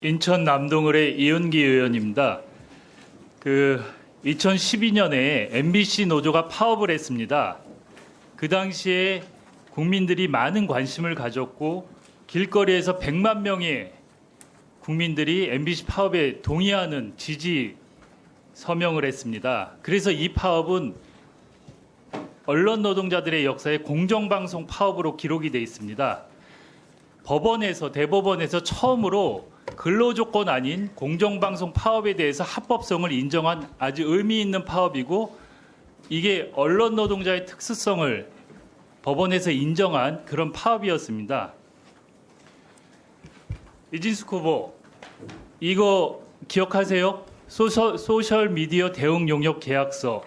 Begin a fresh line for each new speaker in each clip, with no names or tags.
인천 남동을의 이은기 의원입니다. 2012년에 MBC 노조가 파업을 했습니다. 그 당시에 국민들이 많은 관심을 가졌고 길거리에서 100만 명의 국민들이 MBC 파업에 동의하는 지지 서명을 했습니다. 그래서 이 파업은 언론 노동자들의 역사에 공정방송 파업으로 기록이 되어 있습니다. 대법원에서 처음으로 근로조건 아닌 공정방송 파업에 대해서 합법성을 인정한 아주 의미 있는 파업이고, 이게 언론 노동자의 특수성을 법원에서 인정한 그런 파업이었습니다. 이진숙 후보, 이거 기억하세요? 소셜미디어 대응 용역 계약서,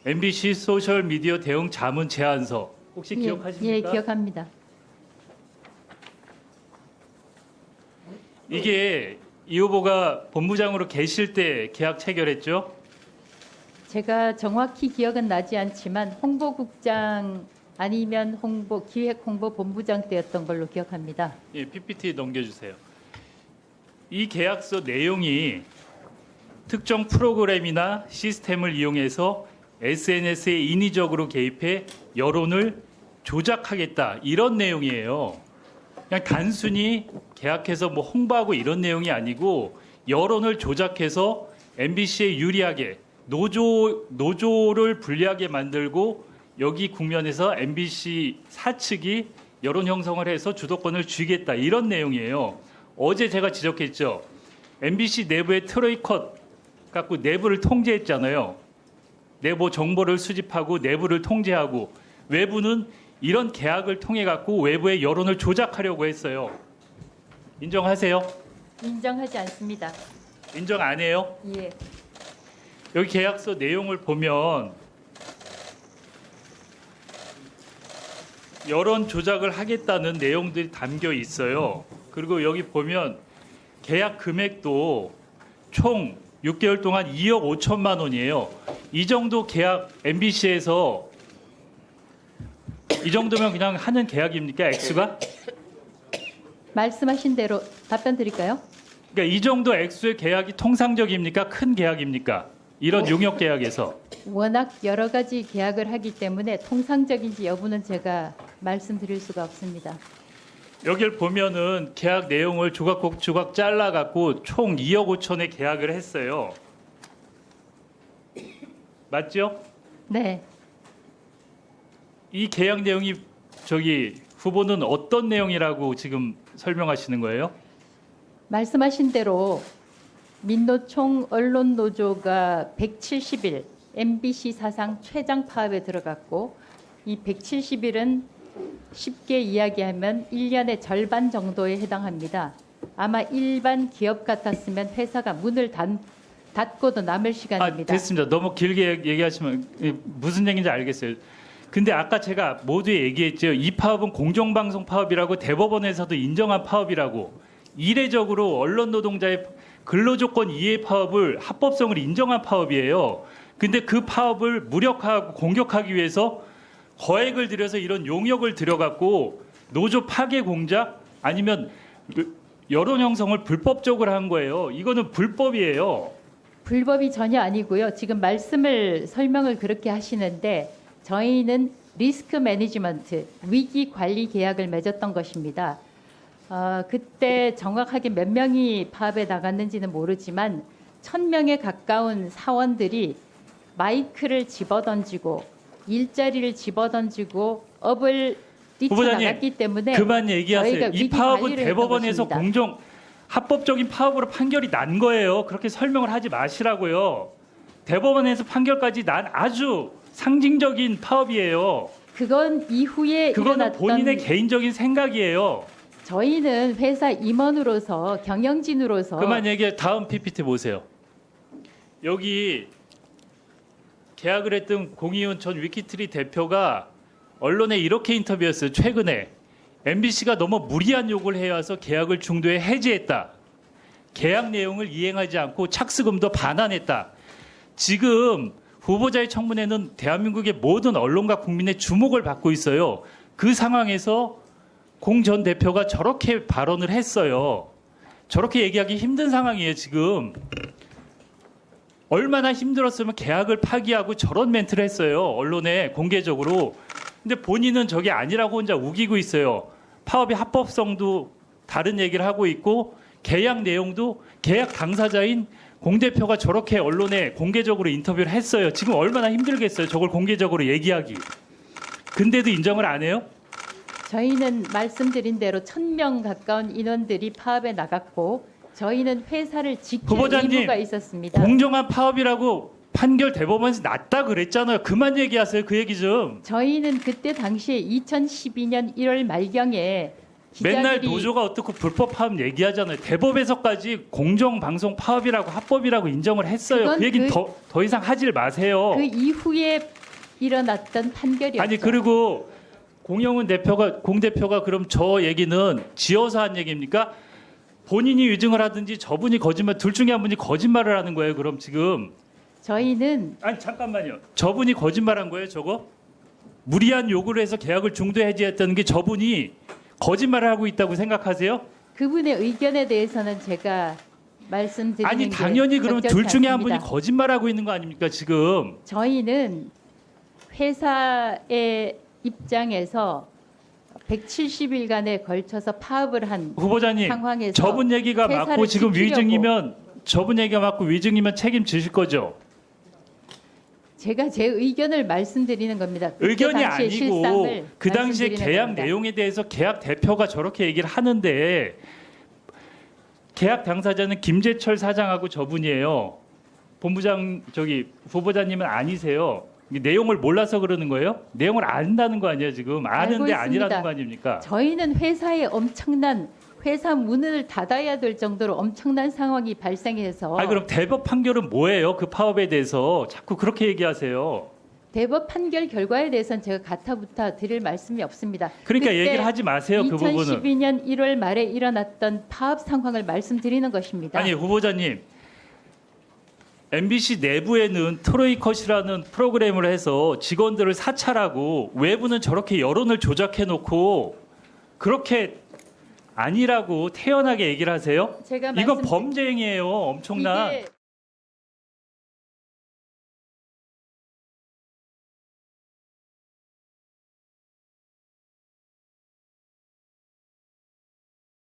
MBC 소셜미디어 대응 자문 제안서 혹시 기억하십니까?
예, 기억합니다.
이게 이 후보가 본부장으로 계실 때 계약 체결했죠?
제가 정확히 기억은 나지 않지만 홍보국장 아니면 기획홍보본부장 때였던 걸로 기억합니다.
예, PPT 넘겨주세요. 이 계약서 내용이 특정 프로그램이나 시스템을 이용해서 SNS에 인위적으로 개입해 여론을 조작하겠다, 이런 내용이에요. 그냥 단순히 계약해서 홍보하고 이런 내용이 아니고, 여론을 조작해서 MBC에 유리하게 노조를 불리하게 만들고, 여기 국면에서 MBC 사측이 여론 형성을 해서 주도권을 쥐겠다, 이런 내용이에요. 어제 제가 지적했죠. MBC 내부의 트로이컷 갖고 내부를 통제했잖아요. 내부 정보를 수집하고 내부를 통제하고, 외부는 이런 계약을 통해 갖고 외부의 여론을 조작하려고 했어요. 인정하세요?
인정하지 않습니다.
인정 안 해요?
예.
여기 계약서 내용을 보면 여론 조작을 하겠다는 내용들이 담겨 있어요. 그리고 여기 보면 계약 금액도 총 6개월 동안 2억 5천만 원이에요. 이 정도 계약 MBC에서 이 정도면 그냥 하는 계약입니까? 액수가?
말씀하신 대로 답변 드릴까요?
그러니까 이 정도 액수의 계약이 통상적입니까? 큰 계약입니까? 이런 용역 계약에서.
워낙 여러 가지 계약을 하기 때문에 통상적인지 여부는 제가 말씀드릴 수가 없습니다.
여기를 보면은 계약 내용을 조각 잘라갖고 총 2억 5천의 계약을 했어요. 맞죠?
네.
이 계약 내용이 후보는 어떤 내용이라고 지금 설명하시는 거예요?
말씀하신 대로 민노총 언론노조가 170일 MBC 사상 최장 파업에 들어갔고, 이 170일은 쉽게 이야기하면 1년의 절반 정도에 해당합니다. 아마 일반 기업 같았으면 회사가 문을 닫고도 남을 시간입니다.
됐습니다. 너무 길게 얘기하시면 무슨 얘기인지 알겠어요. 근데 아까 제가 모두 얘기했죠. 이 파업은 공정방송 파업이라고, 대법원에서도 인정한 파업이라고. 이례적으로 언론 노동자의 근로조건 이해 파업을 합법성을 인정한 파업이에요. 근데 그 파업을 무력화하고 공격하기 위해서 거액을 들여서 이런 용역을 들여갖고 노조 파괴 공작, 아니면 여론 형성을 불법적으로 한 거예요. 이거는 불법이에요.
불법이 전혀 아니고요. 지금 설명을 그렇게 하시는데, 저희는 리스크 매니지먼트, 위기 관리 계약을 맺었던 것입니다. 그때 정확하게 몇 명이 파업에 나갔는지는 모르지만 1,000명에 가까운 사원들이 마이크를 집어던지고 일자리를 집어던지고 업을 뛰쳐나갔기 때문에
그만 얘기하세요. 이 파업은 대법원에서 합법적인 파업으로 판결이 난 거예요. 그렇게 설명을 하지 마시라고요. 대법원에서 판결까지 난 아주 상징적인 파업이에요.
그건 이후에
그거는
일어났던,
본인의 개인적인 생각이에요.
저희는 회사 임원으로서, 경영진으로서.
그만 얘기해. 다음 PPT 보세요. 여기 계약을 했던 공희훈 전 위키트리 대표가 언론에 이렇게 인터뷰했어요. 최근에 MBC가 너무 무리한 요구를 해와서 계약을 중도에 해지했다. 계약 내용을 이행하지 않고 착수금도 반환했다. 지금 후보자의 청문회는 대한민국의 모든 언론과 국민의 주목을 받고 있어요. 그 상황에서 공 전 대표가 저렇게 발언을 했어요. 저렇게 얘기하기 힘든 상황이에요, 지금. 얼마나 힘들었으면 계약을 파기하고 저런 멘트를 했어요. 언론에 공개적으로. 근데 본인은 저게 아니라고 혼자 우기고 있어요. 파업의 합법성도 다른 얘기를 하고 있고 계약 내용도 계약 당사자인 공 대표가 저렇게 언론에 공개적으로 인터뷰를 했어요. 지금 얼마나 힘들겠어요. 저걸 공개적으로 얘기하기. 근데도 인정을 안 해요?
저희는 말씀드린 대로 1,000명 가까운 인원들이 파업에 나갔고 저희는 회사를 지킬
후보자님,
의무가 있었습니다.
공정한 파업이라고 판결 대법원에서 났다 그랬잖아요. 그만 얘기하세요. 그 얘기 좀.
저희는 그때 당시에 2012년 1월 말경에
맨날
기자들이
노조가 어떻고 불법 파업 얘기하잖아요. 대법에서까지 공정방송 파업이라고 합법이라고 인정을 했어요.
그건
그 얘기
그-
더 이상 하질 마세요.
그 이후에 일어났던 판결이었죠.
아니 그리고 공영훈 대표가 공 대표가 그럼 저 얘기는 지어서 한 얘기입니까? 본인이 위증을 하든지 저분이 거짓말 둘 중에 한 분이 거짓말을 하는 거예요. 그럼 지금
저희는
아니 잠깐만요. 저분이 거짓말한 거예요. 저거 무리한 요구를 해서 계약을 중도 해지했다는 게 저분이 거짓말을 하고 있다고 생각하세요?
그분의 의견에 대해서는 제가 말씀드리는
아니
게
당연히 그러면 둘
적절치
중에 한 분이
않습니다.
거짓말하고 있는 거 아닙니까 지금?
저희는 회사의 입장에서 170일간에 걸쳐서 파업을 한
후보자님
상황에서
저분 얘기가 맞고
회사를
지금
지키려고
위증이면 저분 얘기가 맞고 위증이면 책임지실 거죠?
제가 제 의견을 말씀드리는 겁니다. 그때
의견이
당시의
아니고
실상을
그 당시에
말씀드리는
계약
겁니다.
내용에 대해서 계약 대표가 저렇게 얘기를 하는데 계약 당사자는 김재철 사장하고 저분이에요. 본부장 후보자님은 아니세요. 이 내용을 몰라서 그러는 거예요? 내용을 안다는 거 아니에요 지금? 아는데
알고
아니라는
있습니다.
거 아닙니까?
저희는 회사에 엄청난 회사 문을 닫아야 될 정도로 엄청난 상황이 발생해서
아니 그럼 대법 판결은 뭐예요? 그 파업에 대해서 자꾸 그렇게 얘기하세요.
대법 판결 결과에 대해서는 제가 가타부타 드릴 말씀이 없습니다.
그러니까
그때
얘기를 하지 마세요. 그 부분은.
2012년 1월 말에 일어났던 파업 상황을 말씀드리는 것입니다.
아니 후보자님 MBC 내부에는 트로이컷이라는 프로그램을 해서 직원들을 사찰하고 외부는 저렇게 여론을 조작해놓고 그렇게 아니라고 태연하게 얘기를 하세요?
제가
이건
말씀-
범죄 행위예요. 엄청난.
이게